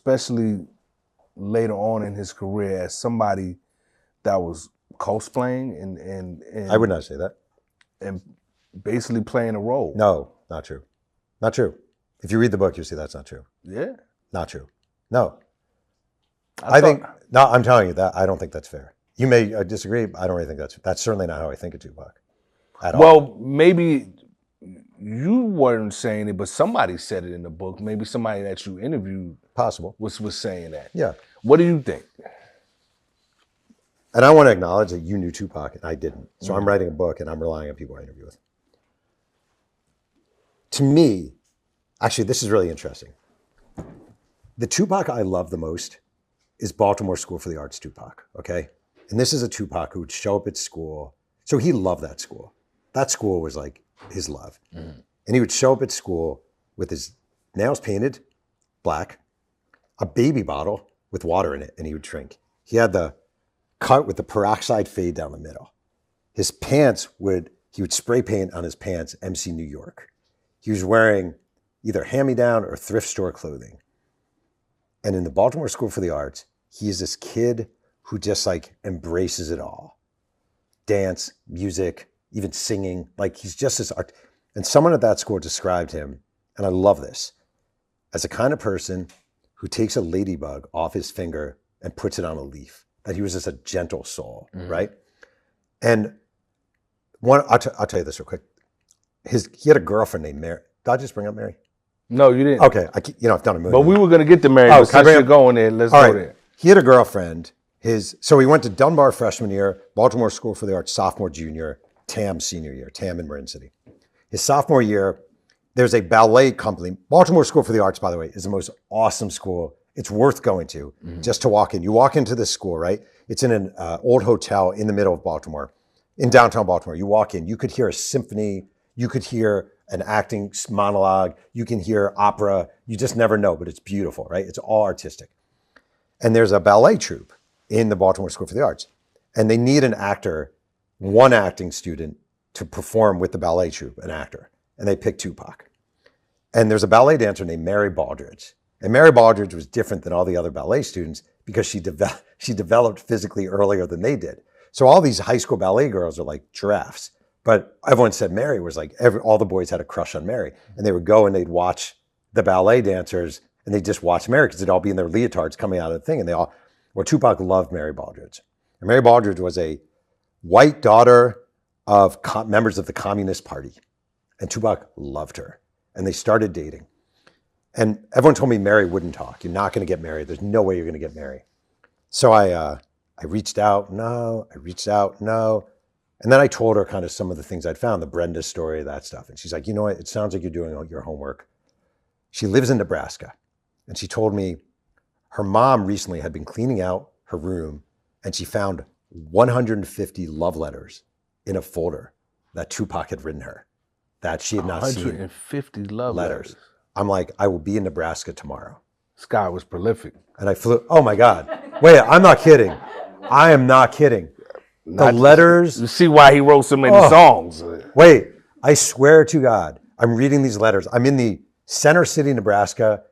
especially later on in his career, as somebody that was cosplaying and I would not say that. And basically playing a role. No, not true. Not true. If you read the book, you see that's not true. Yeah. Not true. No. I think, no, I'm telling you that I don't think that's fair. You may disagree, but I don't really think that's certainly not how I think of Tupac at all. Well, maybe you weren't saying it, but somebody said it in the book. Maybe somebody that you interviewed possible was saying that. Yeah. What do you think? And I want to acknowledge that you knew Tupac and I didn't. So I'm writing a book and I'm relying on people I interview with. To me, actually, this is really interesting. The Tupac I love the most is Baltimore School for the Arts Tupac, okay? And this is a Tupac who would show up at school. So he loved that school. That school was like his love. And he would show up at school with his nails painted black, a baby bottle with water in it, and he would drink. He had the cut with the peroxide fade down the middle. His pants he would spray paint on his pants, MC New York. He was wearing either hand-me-down or thrift store clothing. And in the Baltimore School for the Arts, he is this kid who just like embraces it all. Dance, music, even singing. Like he's just this art. And someone at that school described him, and I love this, as a kind of person who takes a ladybug off his finger and puts it on a leaf. That he was just a gentle soul, right? And I'll tell you this real quick. He had a girlfriend named Mary. Did I just bring up Mary? No, you didn't. Okay, I've done a movie. But we were going to get to Mary, but since you're going there, let's go there. He had a girlfriend. So he went to Dunbar freshman year, Baltimore School for the Arts sophomore, junior, TAM senior year, TAM in Marin City. His sophomore year, there's a ballet company. Baltimore School for the Arts, by the way, is the most awesome school. It's worth going to just to walk in. You walk into this school, right? It's in an old hotel in the middle of Baltimore, in downtown Baltimore. You walk in, you could hear a symphony, you could hear an acting monologue, you can hear opera. You just never know, but it's beautiful, right? It's all artistic. And there's a ballet troupe in the Baltimore School for the Arts. And they need an actor, one acting student, to perform with the ballet troupe, an actor. And they picked Tupac. And there's a ballet dancer named Mary Baldridge. And Mary Baldridge was different than all the other ballet students because she developed physically earlier than they did. So all these high school ballet girls are like giraffes. But everyone said Mary was like, all the boys had a crush on Mary. And they would go and they'd watch the ballet dancers and they'd just watch Mary because they'd all be in their leotards coming out of the thing. And Tupac loved Mary Baldridge. And Mary Baldridge was a white daughter of members of the Communist Party. And Tupac loved her. And they started dating. And everyone told me Mary wouldn't talk. You're not going to get married. There's no way you're going to get married. So I reached out, no. I reached out, no. And then I told her kind of some of the things I'd found, the Brenda story, that stuff. And she's like, you know what? It sounds like you're doing your homework. She lives in Nebraska. And she told me her mom recently had been cleaning out her room and she found 150 love letters in a folder that Tupac had written her that she had not seen. 150 love letters. I'm like, I will be in Nebraska tomorrow. This guy was prolific. And I flew, oh my God. Wait, I'm not kidding. I am not kidding. The letters. You see why he wrote so many songs. Wait, I swear to God, I'm reading these letters. I'm in the Center City, Nebraska.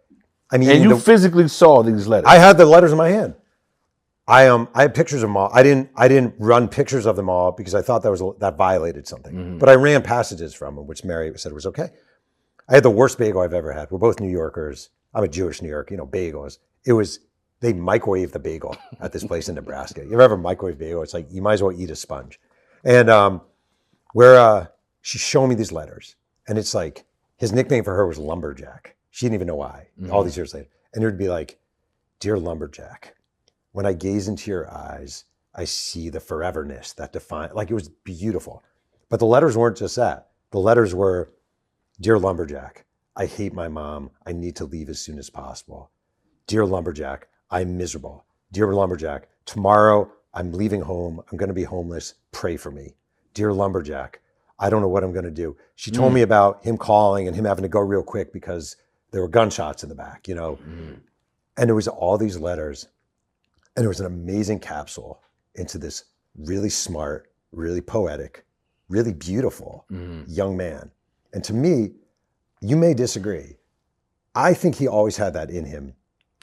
And you physically saw these letters? I had the letters in my hand. I had pictures of them all. I didn't run pictures of them all because I thought that violated something. But I ran passages from them, which Mary said was okay. I had the worst bagel I've ever had. We're both New Yorkers. I'm a Jewish New York, bagels. They microwave the bagel at this place in Nebraska. You ever have a microwave bagel? It's like, you might as well eat a sponge. And she's showing me these letters. And it's like, his nickname for her was Lumberjack. She didn't even know why, all these years later. And it would be like, dear Lumberjack, when I gaze into your eyes, I see the foreverness that defines, like it was beautiful. But the letters weren't just that. The letters were, dear Lumberjack, I hate my mom. I need to leave as soon as possible. Dear Lumberjack, I'm miserable. Dear Lumberjack, tomorrow I'm leaving home. I'm going to be homeless. Pray for me. Dear Lumberjack, I don't know what I'm going to do. She told me about him calling and him having to go real quick because there were gunshots in the back, And it was all these letters. And it was an amazing capsule into this really smart, really poetic, really beautiful young man. And to me, you may disagree. I think he always had that in him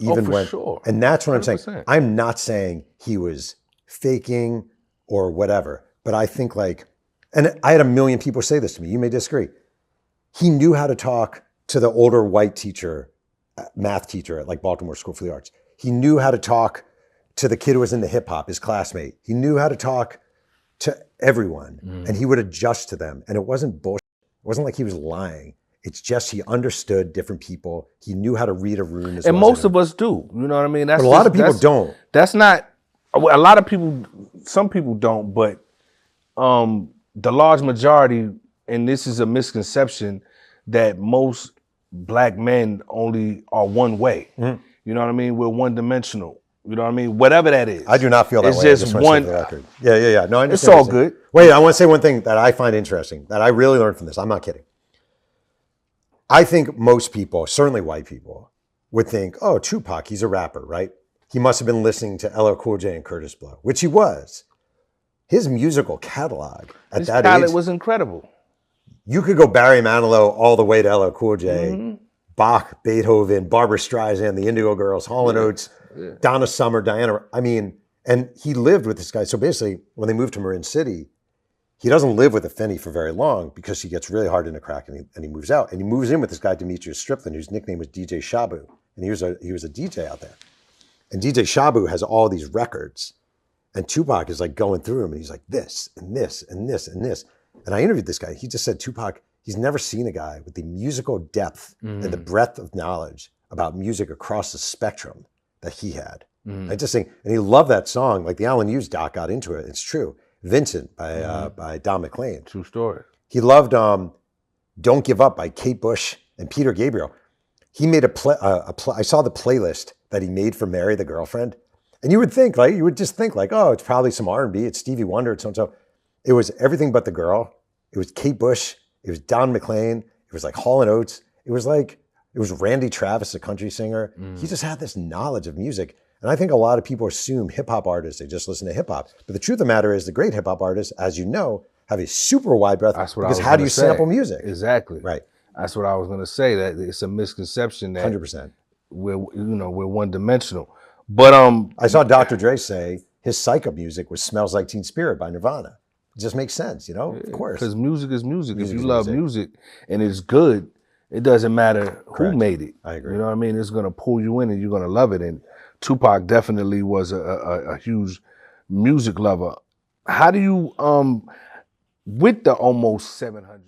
even for when, sure. and that's what I'm saying. 100%. I'm not saying he was faking or whatever, but I think like, and I had a million people say this to me. You may disagree. He knew how to talk to the older white teacher, math teacher at like Baltimore School for the Arts. He knew how to talk to the kid who was into hip hop, his classmate. He knew how to talk to everyone, and he would adjust to them. And it wasn't bullshit. It wasn't like he was lying. It's just he understood different people. He knew how to read a room as well. And most of us do. You know what I mean? That's But a lot of people don't. That's not. A lot of people. Some people don't. But the large majority, and this is a misconception, that most black men only are one way. You know what I mean? We're one dimensional. You know what I mean? Whatever that is. I do not feel that it's way. It's just one. Yeah. No, I understand. It's all good. Wait, I want to say one thing that I find interesting that I really learned from this. I'm not kidding. I think most people, certainly white people, would think, oh, Tupac, he's a rapper, right? He must have been listening to LL Cool J and Curtis Blow, which he was. His musical catalog at that age. His palette was incredible. You could go Barry Manilow all the way to LL Cool J, Bach, Beethoven, Barbra Streisand, the Indigo Girls, Hall & Oates, Donna Summer, Diana. I mean, and he lived with this guy. So basically, when they moved to Marin City, he doesn't live with Afeni for very long because he gets really hard into crack and he moves out. And he moves in with this guy, Demetrius Striplin, whose nickname was DJ Shabu. And he was a DJ out there. And DJ Shabu has all these records. And Tupac is like going through them and he's like, this and this and this and this. And I interviewed this guy. He just said, Tupac, he's never seen a guy with the musical depth and the breadth of knowledge about music across the spectrum that he had. I just think, and he loved that song. Like the Alan Hughes doc got into it. It's true. Vincent by Don McLean. True story. He loved Don't Give Up by Kate Bush and Peter Gabriel. He made I saw the playlist that he made for Mary the Girlfriend. And you would think, like, oh, it's probably some R&B. It's Stevie Wonder. It's so-and-so. It was Everything But the Girl. It was Kate Bush. It was Don McLean. It was like Hall & Oates. It was Randy Travis, a country singer. He just had this knowledge of music. And I think a lot of people assume hip hop artists, they just listen to hip hop. But the truth of the matter is the great hip hop artists, as you know, have a super wide breadth. That's what because I was how do gonna you say. sample music? Exactly. Right. That's what I was going to say. That it's a misconception that 100%. we're one dimensional. But I saw Dr. Dre say his psycho music was "Smells Like Teen Spirit" by Nirvana. It just makes sense, of course. Because music is music. If you love music and it's good, it doesn't matter who made it. I agree. You know what I mean? It's going to pull you in and you're going to love it. And Tupac definitely was a huge music lover. How do you, with the almost 700